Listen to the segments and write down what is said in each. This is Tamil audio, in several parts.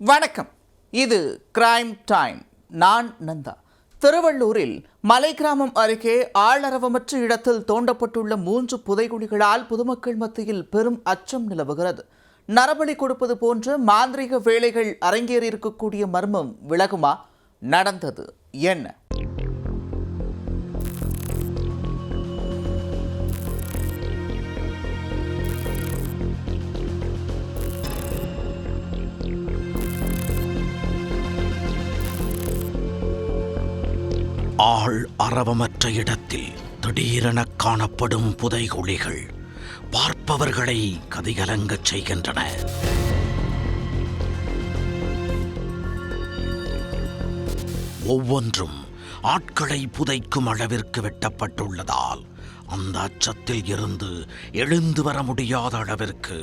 வணக்கம். இது கிரைம் டைம். நான் நந்தா. திருவள்ளூரில் மலை கிராமம் அருகே ஆளரவமற்ற இடத்தில் தோண்டப்பட்டுள்ள 3 புதைகுழிகளால் பொதுமக்கள் மத்தியில் பெரும் அச்சம் நிலவுகிறது. நரபலி கொடுப்பது போன்ற மாந்திரீக வேலைகள் அரங்கேறியிருக்கக்கூடிய மர்மம் விலகுமா? நடந்தது என்ன? ஆள் அரவமற்ற இடத்தில் திடீரென காணப்படும் புதைகுழிகள் பார்ப்பவர்களை கதிகலங்கச் செய்கின்றன. ஒவ்வொன்றும் ஆட்களை புதைக்கும் அளவிற்கு வெட்டப்பட்டுள்ளதால் அந்த அச்சத்தில் இருந்து எழுந்து வர முடியாத அளவிற்கு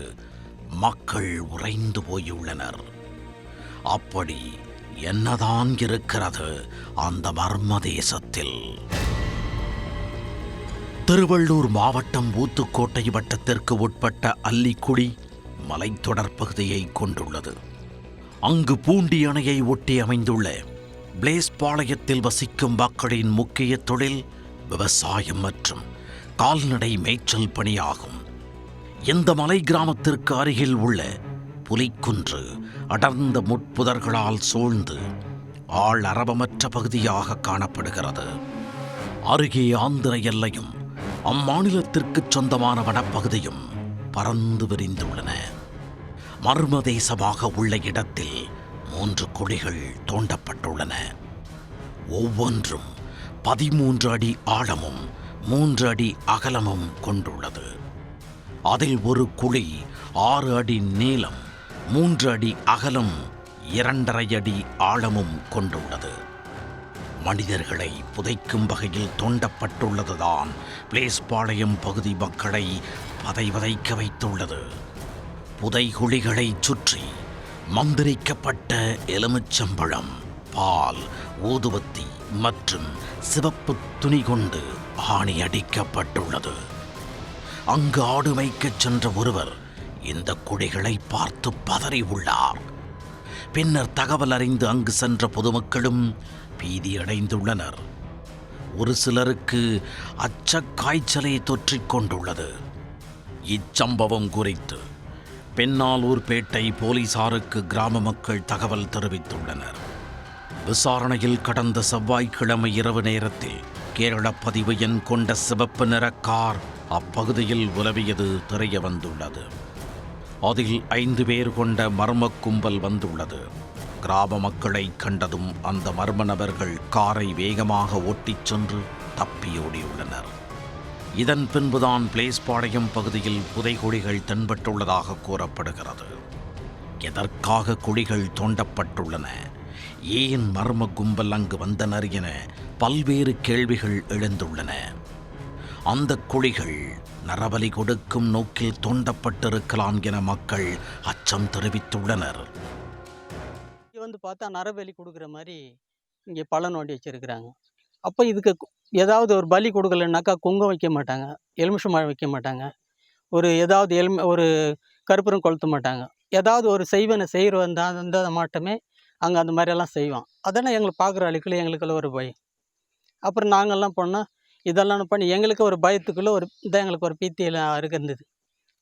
மக்கள் உறைந்து போயுள்ளனர். அப்படி என்னதான் இருக்கிறது அந்த மர்ம தேசத்தில்? திருவள்ளூர் மாவட்டம் ஊத்துக்கோட்டை வட்டத்திற்கு உட்பட்ட அல்லிக்குடி மலைத்தொடர் பகுதியை கொண்டுள்ளது. அங்கு பூண்டி அணையை ஒட்டி அமைந்துள்ள பிளேஸ்பாளையத்தில் வசிக்கும் மக்களின் முக்கிய தொழில் விவசாயம் மற்றும் கால்நடை மேய்ச்சல் பணியாகும். இந்த மலை கிராமத்திற்கு அருகில் உள்ள புலிக்குன்று அடர்ந்த முட்புதர்களால் சூழ்ந்து ஆள் அரவமற்ற பகுதியாக காணப்படுகிறது. அருகே ஆந்திர எல்லையும் அம்மாநிலத்திற்கு சொந்தமான வனப்பகுதியும் பறந்து விரிந்துள்ளன. மர்ம தேசமாக உள்ள இடத்தில் 3 குழிகள் தோண்டப்பட்டுள்ளன. ஒவ்வொன்றும் 13 அடி ஆழமும் 3 அடி அகலமும் கொண்டுள்ளது. அதில் ஒரு குழி 6 அடி நீளம், 3 அடி அகலம், 2.5 அடி ஆழமும் கொண்டுள்ளது. மனிதர்களை புதைக்கும் வகையில் தோண்டப்பட்டுள்ளதுதான் பிளேஸ்பாளையம் பகுதி மக்களை பதைவதைக்க வைத்துள்ளது. புதைகுழிகளை சுற்றி மந்திரிக்கப்பட்ட எலுமிச்சம்பழம், பால், ஊதுவத்தி மற்றும் சிவப்பு துணி கொண்டு ஆணி அடிக்கப்பட்டுள்ளது. அங்கு ஆடு மேய்க்கச் சென்ற ஒருவர் இந்த குழிகளை பார்த்து பதறி உள்ளார். பின்னர் தகவல் அறிந்து அங்கு சென்ற பொதுமக்களும் பீதியடைந்துள்ளனர். ஒரு சிலருக்கு அச்சக்காய்ச்சலை தொற்றிக் கொண்டுள்ளது. இச்சம்பவம் குறித்து பெண்ணாலூர்பேட்டை போலீசாருக்கு கிராம மக்கள் தகவல் தெரிவித்துள்ளனர். விசாரணையில் கடந்த செவ்வாய்க்கிழமை இரவு நேரத்தில் கேரள பதிவு எண் கொண்ட சிவப்பு நிற கார் அப்பகுதியில் உலவியது தெரிய வந்துள்ளது. அதில் 5 பேர் கொண்ட மர்ம கும்பல் வந்துள்ளது. கிராம மக்களை கண்டதும் அந்த மர்ம நபர்கள் காரை வேகமாக ஓட்டிச் சென்று தப்பியோடியுள்ளனர். இதன் பின்புதான் பிளேஸ்பாளையம் பகுதியில் புதைகுழிகள் தென்பட்டுள்ளதாக கூறப்படுகிறது. எதற்காக குழிகள் தோண்டப்பட்டுள்ளன, ஏன் மர்ம கும்பல் அங்கு வந்தனர் என பல்வேறு கேள்விகள் எழுந்துள்ளன. அந்த குழிகள் நரபலி கொடுக்கும் நோக்கில் தோண்டப்பட்டிருக்கலாம் என மக்கள் அச்சம் தெரிவித்துள்ளனர். பார்த்தா நரபலி கொடுக்குற மாதிரி இங்கே பழம் நோண்டி வச்சிருக்கிறாங்க. அப்போ இதுக்கு ஏதாவது ஒரு பலி கொடுக்கலன்னாக்கா குங்குமம் வைக்க மாட்டாங்க, எலுமிச்சை மழை வைக்க மாட்டாங்க, ஒரு கற்பூரம் கொளுத்த மாட்டாங்க. ஏதாவது ஒரு செய்வனை செய்கிற அந்த மாட்டமே அங்கே அந்த மாதிரியெல்லாம் செய்வான். அதெல்லாம் எங்களுக்கு பார்க்குற அழிக்குள்ள எங்களுக்குள்ள ஒரு பயம். அப்புறம் நாங்கள்லாம் போனால் இதெல்லாம் பண்ணி எங்களுக்கு ஒரு பயத்துக்குள்ளே எங்களுக்கு ஒரு பீத்தியில் இருந்தது.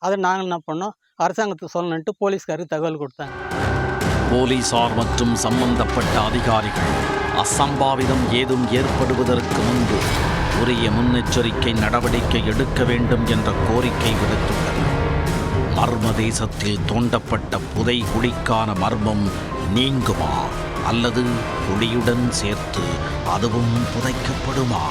அதை நாங்கள் என்ன பண்ணோம், அரசாங்கத்துக்கு சொல்லணுன்ட்டு போலீஸ்காருக்கு தகவல் கொடுத்தாங்க. போலீசார் மற்றும் சம்பந்தப்பட்ட அதிகாரிகள் அசம்பாவிதம் ஏதும் ஏற்படுவதற்கு முன்பு உரிய முன்னெச்சரிக்கை நடவடிக்கை எடுக்க வேண்டும் என்ற கோரிக்கை விடுத்துள்ளனர். மர்ம தேசத்தில் தோண்டப்பட்ட புதை குழிக்கான மர்மம் நீங்குமா அல்லது குழியுடன் சேர்த்து அதுவும் புதைக்கப்படுமா?